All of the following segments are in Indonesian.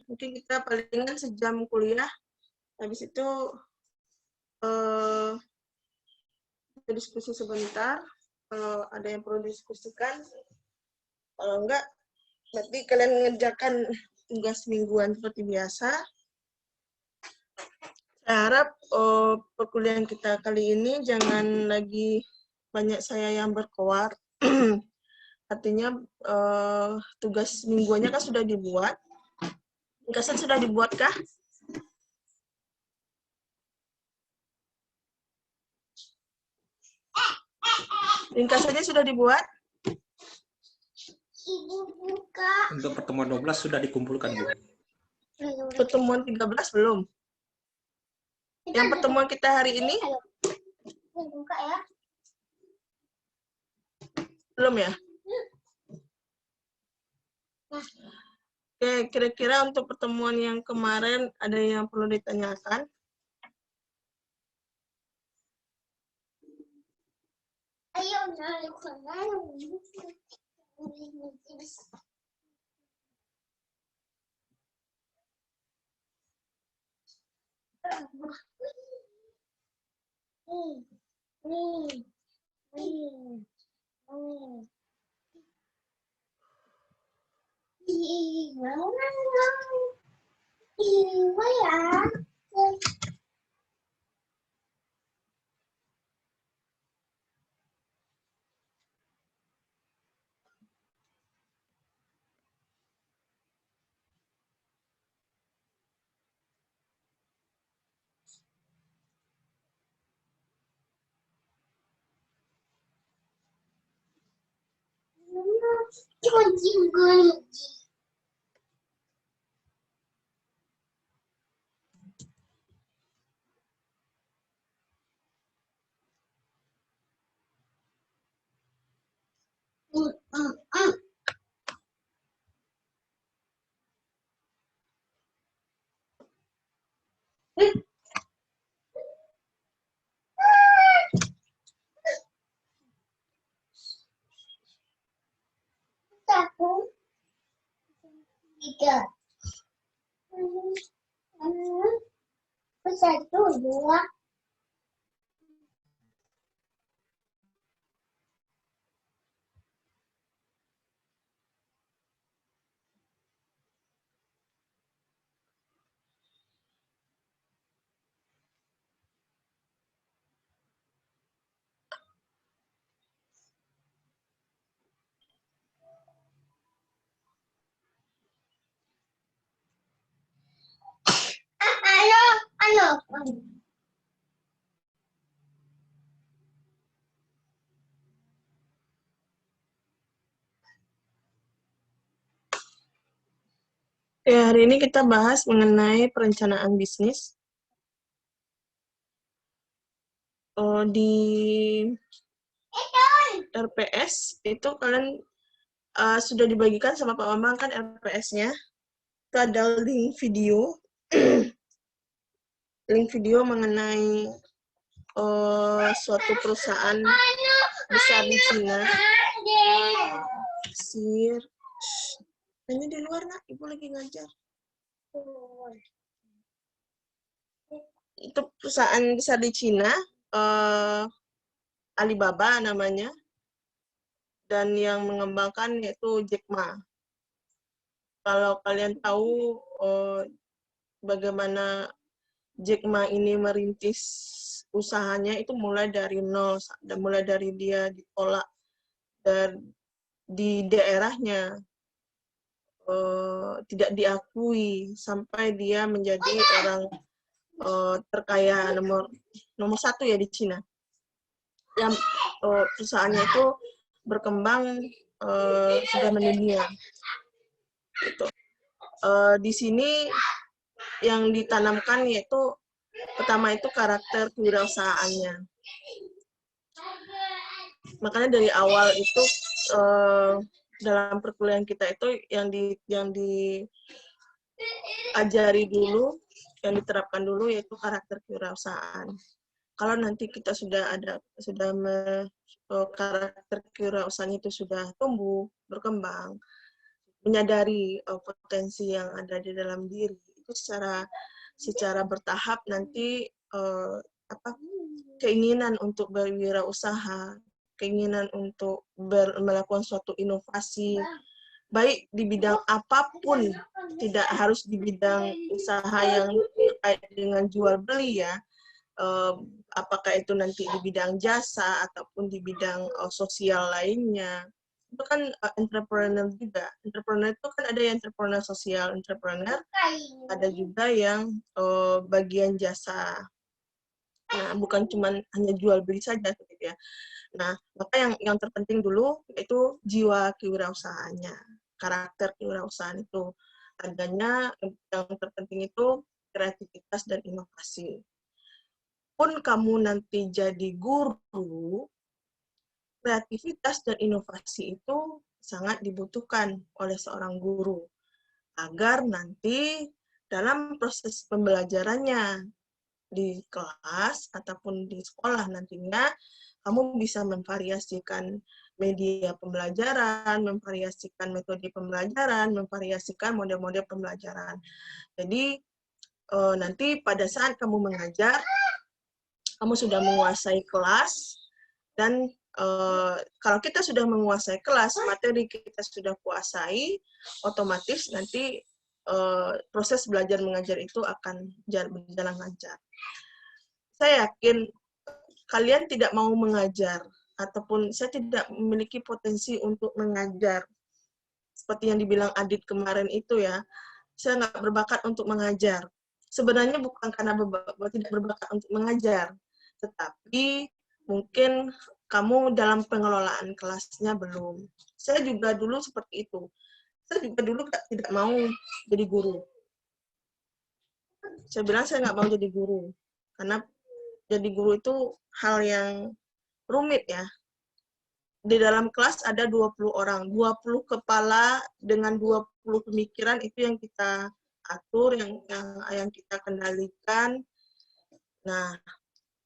Mungkin kita palingan sejam kuliah, habis itu kita diskusi sebentar, kalau ada yang perlu didiskusikan. Kalau enggak, berarti kalian mengerjakan tugas mingguan seperti biasa. Saya harap perkuliahan kita kali ini jangan lagi banyak saya yang berkoar. Artinya tugas mingguannya kan sudah dibuat. Ringkasan sudah dibuatkah? Ringkasannya sudah dibuat? Ibu buka. Untuk pertemuan 12 sudah dikumpulkan, Bu. Pertemuan 13 belum? Yang pertemuan kita hari ini? Buka ya. Belum ya? Oke, kira-kira untuk pertemuan yang kemarin ada yang perlu ditanyakan? Ayo, naik sana. Satu, tiga, satu, dua. Ano. Ya, hari ini kita bahas mengenai perencanaan bisnis. Di RPS itu kalian sudah dibagikan sama Pak Bambang kan RPS-nya. Itu ada link video. Link video mengenai suatu perusahaan besar di Cina. Sir. Ini di luar, Nak. Ibu lagi ngajar. Itu perusahaan besar di Cina, Alibaba namanya, dan yang mengembangkan yaitu Jack Ma. Kalau kalian tahu bagaimana Jack Ma ini merintis usahanya, itu mulai dari nol, dan mulai dari dia ditolak dan di daerahnya, tidak diakui sampai dia menjadi orang terkaya nomor satu ya di Cina. Yang perusahaannya itu berkembang sudah mendunia. Gitu. Di sini yang ditanamkan yaitu pertama itu karakter kewirausahaannya. Makanya dari awal itu dalam perkuliahan kita itu yang diajari dulu, yang diterapkan dulu yaitu karakter kewirausahaan. Kalau nanti kita karakter kewirausahaan itu sudah tumbuh, berkembang, menyadari potensi yang ada di dalam diri itu secara bertahap nanti keinginan untuk berwirausaha, keinginan untuk melakukan suatu inovasi, baik di bidang apapun, tidak harus di bidang usaha yang terkait dengan jual beli ya, apakah itu nanti di bidang jasa ataupun di bidang sosial lainnya. Itu kan entrepreneur juga. Entrepreneur itu kan ada yang entrepreneur sosial, entrepreneur, ada juga yang bagian jasa. Nah, bukan cuma hanya jual beli saja gitu ya. Nah, maka yang terpenting dulu itu jiwa kewirausahaannya, karakter kewirausahaan itu. Adanya yang terpenting itu kreativitas dan inovasi. Pun kamu nanti jadi guru, kreativitas dan inovasi itu sangat dibutuhkan oleh seorang guru agar nanti dalam proses pembelajarannya di kelas ataupun di sekolah nantinya kamu bisa memvariasikan media pembelajaran, memvariasikan metode pembelajaran, memvariasikan model-model pembelajaran. Jadi nanti pada saat kamu mengajar, kamu sudah menguasai kelas, dan kalau kita sudah menguasai kelas, materi kita sudah kuasai, otomatis nanti proses belajar mengajar itu akan berjalan lancar. Saya yakin kalian tidak mau mengajar, ataupun saya tidak memiliki potensi untuk mengajar. Seperti yang dibilang Adit kemarin itu ya, saya nggak berbakat untuk mengajar. Sebenarnya bukan karena tidak berbakat untuk mengajar, tetapi mungkin kamu dalam pengelolaan kelasnya belum. Saya juga dulu seperti itu. Saya juga dulu tidak mau jadi guru. Saya bilang saya nggak mau jadi guru, karena jadi guru itu hal yang rumit ya. Di dalam kelas ada 20 orang, 20 kepala dengan 20 pemikiran itu yang kita atur, yang kita kendalikan. Nah,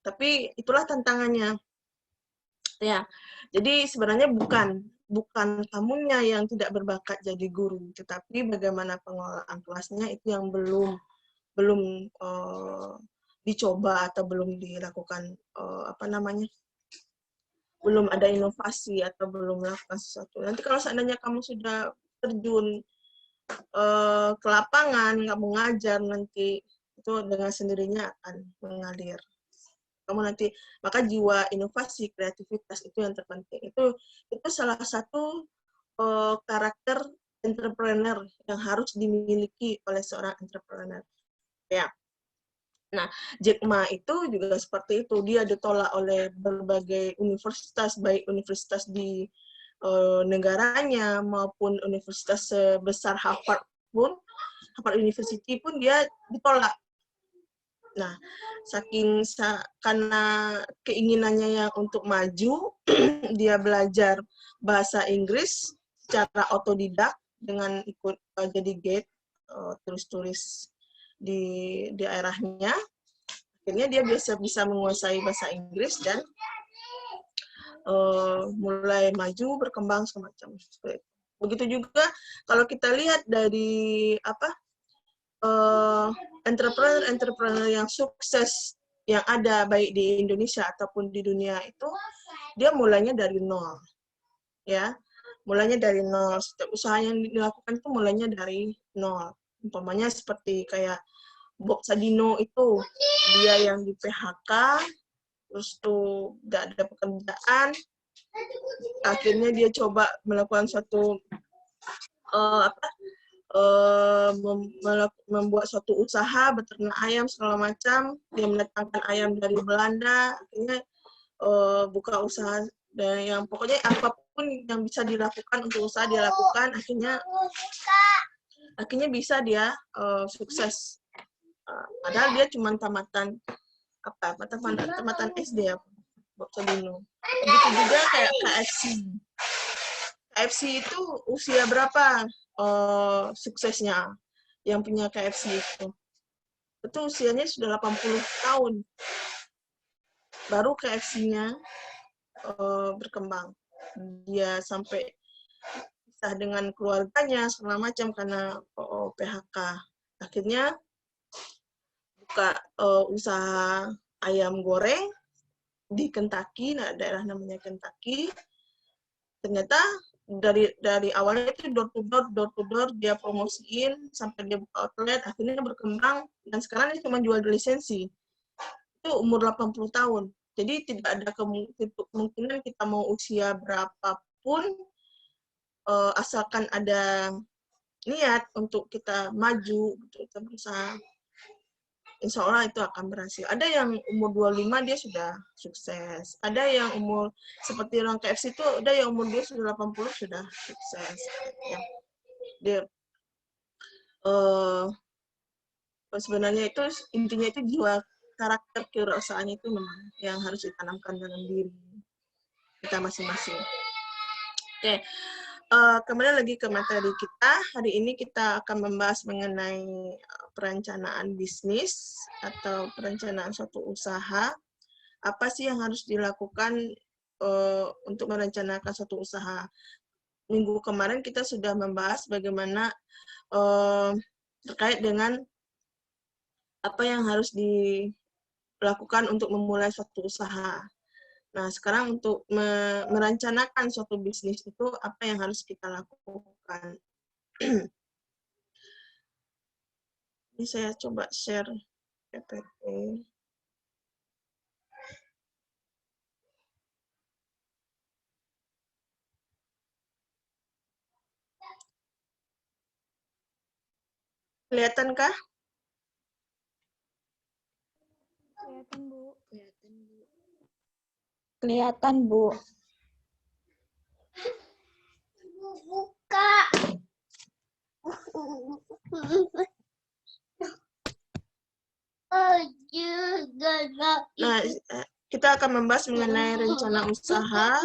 tapi itulah tantangannya. Ya, jadi sebenarnya bukan kamunya yang tidak berbakat jadi guru, tetapi bagaimana pengelolaan kelasnya itu yang belum dicoba atau belum dilakukan belum ada inovasi atau belum melakukan sesuatu. Nanti kalau seandainya kamu sudah terjun ke lapangan, kamu ngajar, nanti itu dengan sendirinya akan mengalir. Kamu nanti, maka jiwa inovasi, kreativitas itu yang terpenting. Itu salah satu karakter entrepreneur yang harus dimiliki oleh seorang entrepreneur. Ya. Nah, Jack Ma itu juga seperti itu. Dia ditolak oleh berbagai universitas, baik universitas di negaranya maupun universitas sebesar Harvard University pun dia ditolak. Nah, karena keinginannya yang untuk maju, dia belajar bahasa Inggris secara otodidak dengan ikut jadi guide, tulis-tulis di daerahnya. Akhirnya dia bisa menguasai bahasa Inggris dan mulai maju, berkembang semacam seperti itu. Begitu juga kalau kita lihat dari entrepreneur yang sukses yang ada baik di Indonesia ataupun di dunia itu, dia mulainya dari nol, ya, mulainya dari nol. Setiap usaha yang dilakukan itu mulainya dari nol. Umpamanya seperti kayak Bob Sadino itu, dia yang di PHK, terus tuh nggak ada pekerjaan, akhirnya dia coba melakukan suatu membuat suatu usaha, beternak ayam segala macam. Dia mendatangkan ayam dari Belanda, akhirnya buka usaha, dan yang pokoknya apapun yang bisa dilakukan untuk usaha dia lakukan, akhirnya bisa dia sukses. Padahal dia cuma tamatan SD ya, Bob Sadino. Begitu juga kayak KFC. KFC itu usia berapa suksesnya yang punya KFC itu? Itu usianya sudah 80 tahun. Baru KFC-nya berkembang. Dia sampai berpisah dengan keluarganya segala macam karena PHK. Akhirnya buka usaha ayam goreng di Kentucky, nah daerah namanya Kentucky. Ternyata dari awalnya itu door to door dia promosiin sampai dia buka outlet, akhirnya berkembang dan sekarang dia cuma jual lisensi. Itu umur 80 tahun. Jadi tidak ada kemungkinan kita mau usia berapapun, asalkan ada niat untuk kita maju, untuk kita berusaha, insya Allah itu akan berhasil. Ada yang umur 25 dia sudah sukses. Ada yang umur, seperti orang KFC itu, ada yang umur dia sudah 80 sudah sukses. Ya. Dia, sebenarnya itu, intinya itu jiwa karakter kewirausahaan itu memang yang harus ditanamkan dalam diri kita masing-masing. Oke, kembali lagi ke materi kita. Hari ini kita akan membahas mengenai perencanaan bisnis atau perencanaan suatu usaha. Apa sih yang harus dilakukan untuk merencanakan suatu usaha? Minggu kemarin kita sudah membahas bagaimana terkait dengan apa yang harus dilakukan untuk memulai suatu usaha. Nah, sekarang untuk merencanakan suatu bisnis itu apa yang harus kita lakukan? Ini saya coba share PPT. Kelihatankah? Kelihatan, Bu. Kelihatan, Bu. Buka. Nah, kita akan membahas mengenai rencana usaha.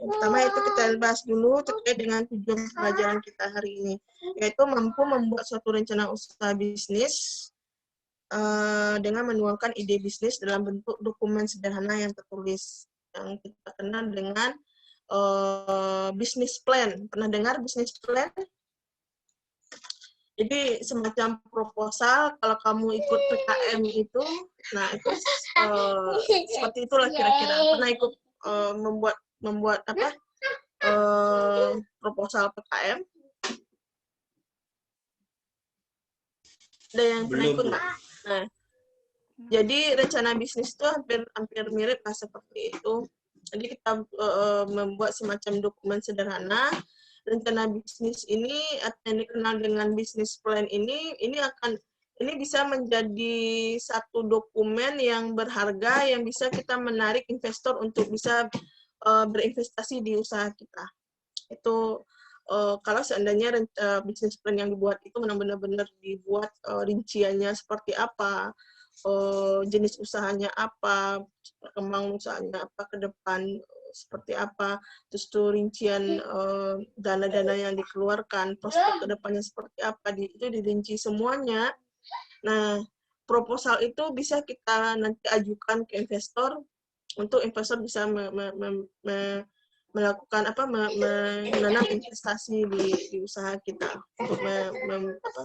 Yang pertama itu kita bahas dulu terkait dengan tujuan pelajaran kita hari ini, yaitu mampu membuat suatu rencana usaha bisnis dengan menuangkan ide bisnis dalam bentuk dokumen sederhana yang tertulis, yang kita kenal dengan business plan. Pernah dengar business plan? Jadi semacam proposal, kalau kamu ikut PKM itu, nah itu seperti itulah kira-kira. Pernah ikut membuat apa proposal PKM? Ada yang pernah Belum, ikut Bu. nggak? Nah, jadi rencana bisnis itu hampir mirip lah seperti itu. Jadi kita membuat semacam dokumen sederhana. Rencana bisnis ini atau yang dikenal dengan business plan ini bisa menjadi satu dokumen yang berharga yang bisa kita menarik investor untuk bisa berinvestasi di usaha kita. Itu kalau seandainya business plan yang dibuat itu benar-benar dibuat rinciannya seperti apa, jenis usahanya apa, perkembangan usahanya apa ke depan seperti apa, terus tuh rincian dana-dana yang dikeluarkan, prospek ke depannya seperti apa, itu dirinci semuanya. Nah, proposal itu bisa kita nanti ajukan ke investor untuk investor bisa melakukan menanam investasi di usaha kita untuk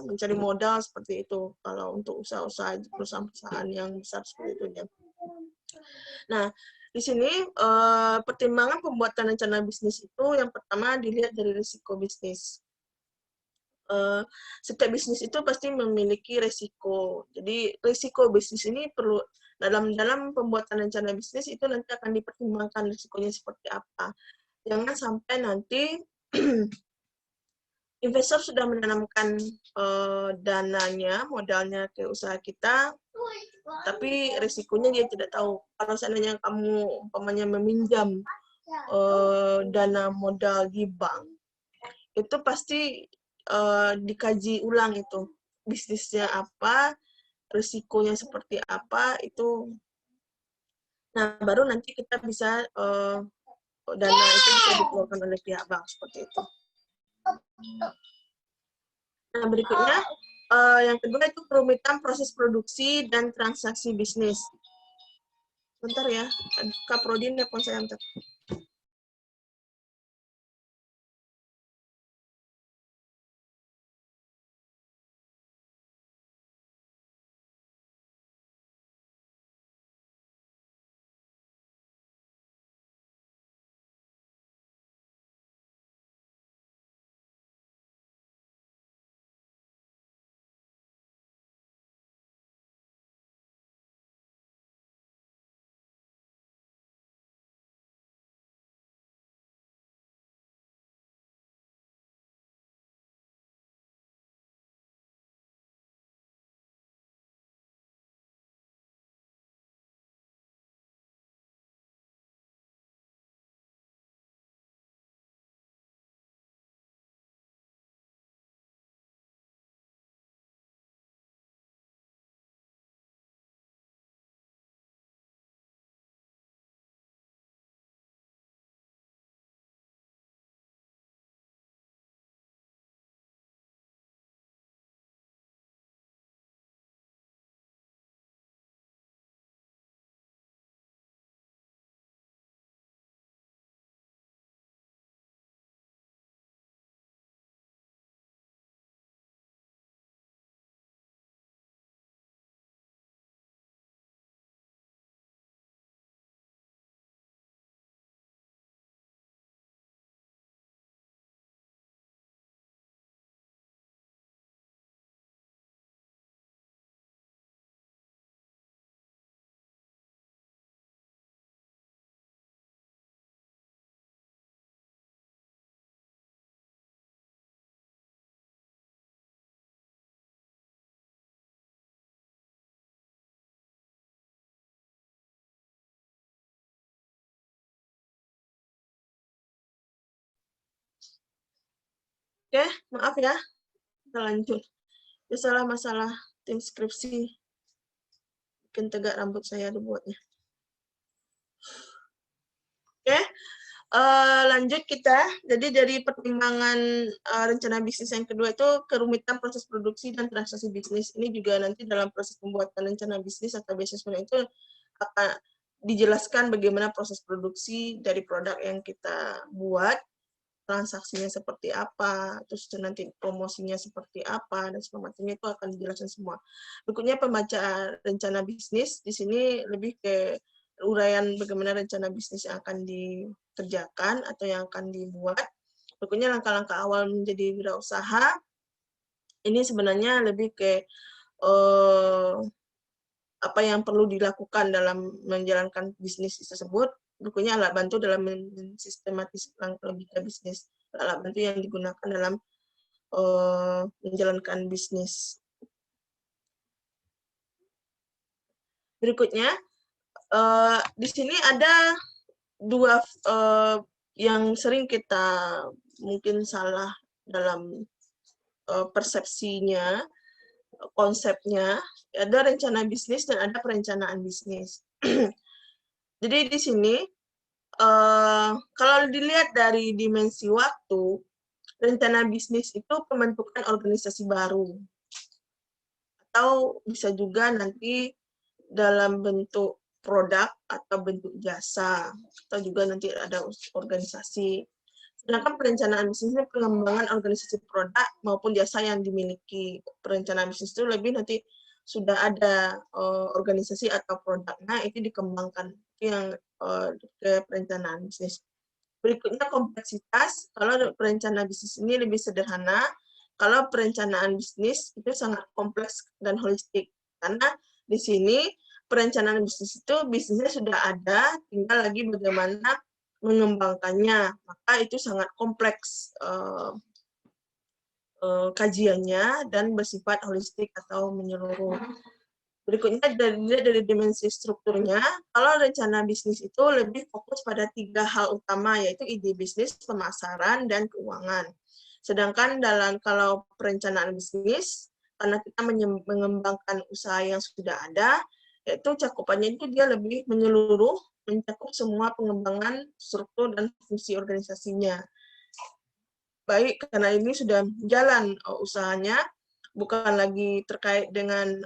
mencari modal seperti itu kalau untuk usaha-usaha perusahaan-perusahaan yang besar seperti itu ya. Nah, di sini pertimbangan pembuatan rencana bisnis itu yang pertama dilihat dari risiko bisnis. Setiap bisnis itu pasti memiliki risiko. Jadi risiko bisnis ini perlu dalam pembuatan rencana bisnis itu nanti akan dipertimbangkan risikonya seperti apa. Jangan sampai nanti investor sudah menanamkan dananya, modalnya ke usaha kita, tapi risikonya dia tidak tahu. Kalau seandainya kamu umpamanya meminjam dana modal di bank, itu pasti dikaji ulang itu bisnisnya apa, risikonya seperti apa itu. Nah, baru nanti kita bisa dana itu bisa dikeluarkan oleh pihak bank seperti itu. Nah, berikutnya yang kedua itu kerumitan proses produksi dan transaksi bisnis. Bentar ya, Kak Prodin, telepon saya bentar. Oke, maaf ya. Kita lanjut. Biasalah masalah tim skripsi. Bikin tegak rambut saya dibuatnya. Oke, lanjut kita. Jadi dari pertimbangan rencana bisnis yang kedua itu kerumitan proses produksi dan transaksi bisnis. Ini juga nanti dalam proses pembuatan rencana bisnis atau business plan itu akan dijelaskan bagaimana proses produksi dari produk yang kita buat, transaksinya seperti apa, terus nanti promosinya seperti apa, dan semacamnya itu akan dijelaskan semua. Berikutnya pembaca rencana bisnis, di sini lebih ke uraian bagaimana rencana bisnis yang akan dikerjakan atau yang akan dibuat. Berikutnya langkah-langkah awal menjadi wirausaha, ini sebenarnya lebih ke apa yang perlu dilakukan dalam menjalankan bisnis tersebut. Berikutnya alat bantu dalam mensistematiskan logika bisnis. Alat bantu yang digunakan dalam menjalankan bisnis. Berikutnya, di sini ada dua yang sering kita mungkin salah dalam persepsinya, konsepnya, ada rencana bisnis dan ada perencanaan bisnis. Jadi di sini, kalau dilihat dari dimensi waktu, rencana bisnis itu pembentukan organisasi baru. Atau bisa juga nanti dalam bentuk produk atau bentuk jasa. Atau juga nanti ada organisasi. Sedangkan perencanaan bisnis itu pengembangan organisasi produk maupun jasa yang dimiliki. Perencanaan bisnis itu lebih nanti sudah ada organisasi atau produknya, itu dikembangkan. Itu yang ke perencanaan bisnis. Berikutnya kompleksitas. Kalau perencanaan bisnis ini lebih sederhana, kalau perencanaan bisnis itu sangat kompleks dan holistik. Karena di sini perencanaan bisnis itu bisnisnya sudah ada, tinggal lagi bagaimana mengembangkannya. Maka itu sangat kompleks kajiannya dan bersifat holistik atau menyeluruh. Berikutnya dari dimensi strukturnya, kalau rencana bisnis itu lebih fokus pada 3 hal utama, yaitu ide bisnis, pemasaran, dan keuangan. Sedangkan kalau perencanaan bisnis, karena kita mengembangkan usaha yang sudah ada, yaitu cakupannya itu dia lebih menyeluruh, mencakup semua pengembangan struktur dan fungsi organisasinya. Baik, karena ini sudah jalan usahanya, bukan lagi terkait dengan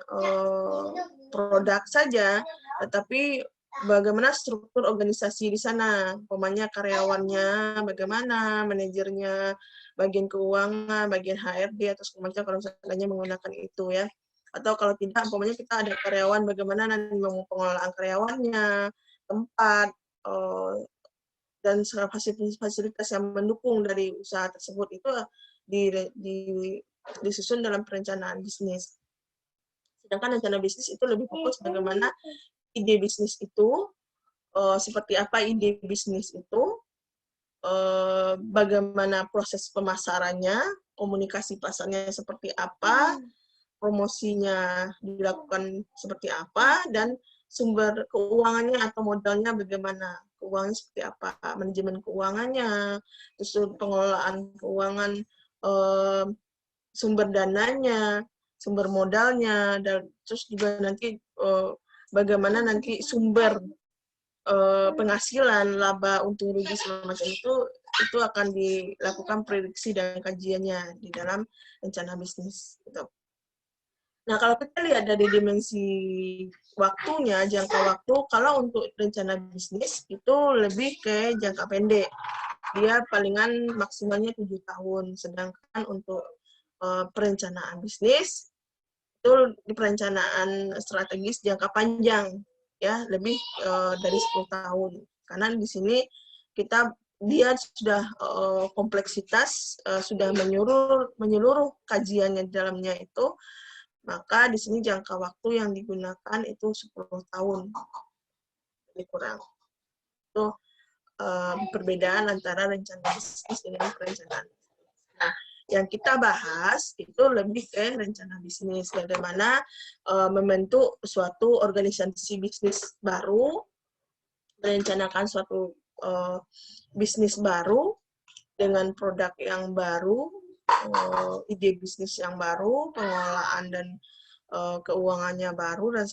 produk saja, tetapi bagaimana struktur organisasi di sana, umpamanya karyawannya, bagaimana manajernya, bagian keuangan, bagian HRD atau segala macam kalau misalnya menggunakan itu ya. Atau kalau tidak, umpamanya kita ada karyawan, bagaimana nanti pengelolaan karyawannya, tempat, dan fasilitas yang mendukung dari usaha tersebut itu disusun dalam perencanaan bisnis. Sedangkan rencana bisnis itu lebih fokus bagaimana ide bisnis itu, seperti apa ide bisnis itu, bagaimana proses pemasarannya, komunikasi pasarnya seperti apa, promosinya dilakukan seperti apa, dan sumber keuangannya atau modalnya bagaimana, keuangannya seperti apa, manajemen keuangannya, terus pengelolaan keuangan, sumber dananya, sumber modalnya, dan terus juga nanti bagaimana nanti sumber penghasilan, laba, untung rugi segala macam itu akan dilakukan prediksi dan kajiannya di dalam rencana bisnis. Gitu. Nah, kalau kita lihat dari dimensi waktunya, jangka waktu, kalau untuk rencana bisnis itu lebih ke jangka pendek. Dia palingan maksimalnya 7 tahun. Sedangkan untuk perencanaan bisnis, itu di perencanaan strategis jangka panjang, ya lebih dari 10 tahun. Karena di sini dia sudah kompleksitas, sudah menyeluruh kajiannya di dalamnya itu, maka di sini jangka waktu yang digunakan itu 10 tahun. Lebih kurang. Itu perbedaan antara rencana bisnis dengan perencanaan. Nah, yang kita bahas itu lebih ke rencana bisnis. Bagaimana membentuk suatu organisasi bisnis baru, merencanakan suatu bisnis baru dengan produk yang baru, ide bisnis yang baru, pengelolaan dan keuangannya baru dan